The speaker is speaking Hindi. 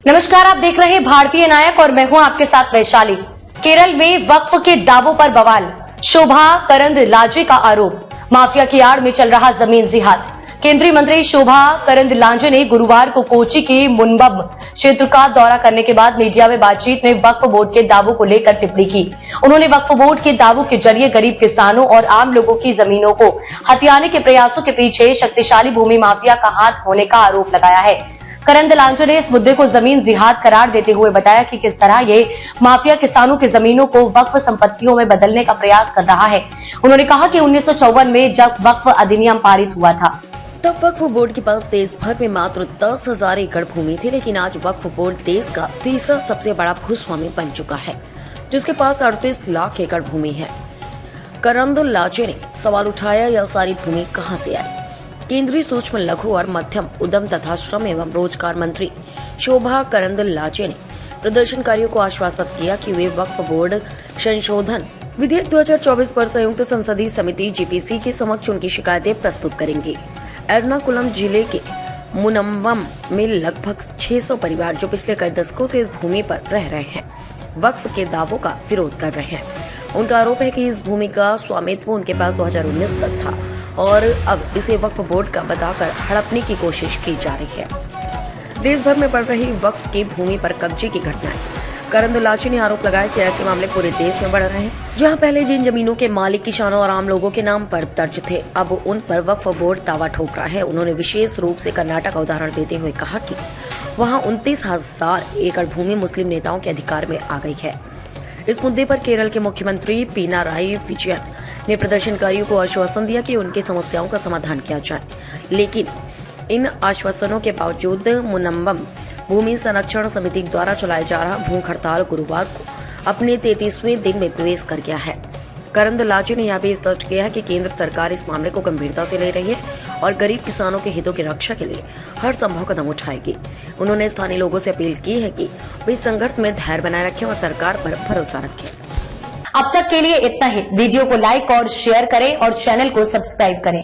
नमस्कार, आप देख रहे हैं भारतीय नायक और मैं हूं आपके साथ वैशाली। केरल में वक्फ के दावों पर बवाल, शोभा करंदलाजे का आरोप, माफिया की आड़ में चल रहा जमीन जिहाद। केंद्रीय मंत्री शोभा करंदलाजे ने गुरुवार को कोची के मुनंबम क्षेत्र का दौरा करने के बाद मीडिया में बातचीत में वक्फ बोर्ड के दावों को लेकर टिप्पणी की। उन्होंने वक्फ बोर्ड के दावों के जरिए गरीब किसानों और आम लोगों की जमीनों को हथियाने के प्रयासों के पीछे शक्तिशाली भूमि माफिया का हाथ होने का आरोप लगाया है। करंदलाजे ने इस मुद्दे को जमीन जिहाद करार देते हुए बताया कि किस तरह ये माफिया किसानों की जमीनों को वक्फ संपत्तियों में बदलने का प्रयास कर रहा है। उन्होंने कहा कि 1954 में जब वक्फ अधिनियम पारित हुआ था तब वक्फ बोर्ड के पास देश भर में मात्र 10,000 एकड़ भूमि थी, लेकिन आज वक्फ बोर्ड देश का तीसरा सबसे बड़ा भूस्वामी बन चुका है, जिसके पास 38 लाख एकड़ भूमि है। करंदलाजे ने सवाल उठाया, यह सारी भूमि कहां से आई। केंद्रीय सूक्ष्म लघु और मध्यम उद्यम तथा श्रम एवं रोजगार मंत्री शोभा करंदलाजे ने प्रदर्शनकारियों को आश्वासित किया कि वे वक्फ बोर्ड संशोधन विधेयक 2024 पर संयुक्त संसदीय समिति जेपीसी के समक्ष उनकी शिकायतें प्रस्तुत करेंगे। एर्नाकुलम जिले के मुनंबम में लगभग 600 परिवार जो पिछले कई दशकों से इस भूमि पर रह रहे हैं, वक्फ के दावों का विरोध कर रहे हैं। उनका आरोप है कि इस भूमि का स्वामित्व उनके पास 2019 तक था और अब इसे वक्फ बोर्ड का बताकर हड़पने की कोशिश की जा रही है। देश भर में बढ़ रही वक्फ की भूमि पर कब्जे की घटनाएं। करंदलाजे ने आरोप लगाया कि ऐसे मामले पूरे देश में बढ़ रहे हैं, जहां पहले जिन जमीनों के मालिक किसानों और आम लोगों के नाम पर दर्ज थे, अब उन पर वक्फ बोर्ड दावा ठोक रहा है। उन्होंने विशेष रूप से कर्नाटक का उदाहरण देते हुए कहा कि वहां 29,000 एकड़ भूमि मुस्लिम नेताओं के अधिकार में आ गई है। इस मुद्दे पर केरल के मुख्यमंत्री पिनाराई विजयन ने प्रदर्शनकारियों को आश्वासन दिया कि उनकी समस्याओं का समाधान किया जाए, लेकिन इन आश्वासनों के बावजूद मुनंबम भूमि संरक्षण समिति द्वारा चलाया जा रहा भूख हड़ताल गुरुवार को अपने 33वें दिन में प्रवेश कर गया है। करंदलाजे ने यह भी स्पष्ट किया है कि केंद्र सरकार इस मामले को गंभीरता से ले रही है और गरीब किसानों के हितों की रक्षा के लिए हर संभव कदम उठाएगी। उन्होंने स्थानीय लोगों से अपील की है कि वे संघर्ष में धैर्य बनाए रखें और सरकार पर भरोसा रखें। अब तक के लिए इतना ही। वीडियो को लाइक और शेयर करें और चैनल को सब्सक्राइब करें।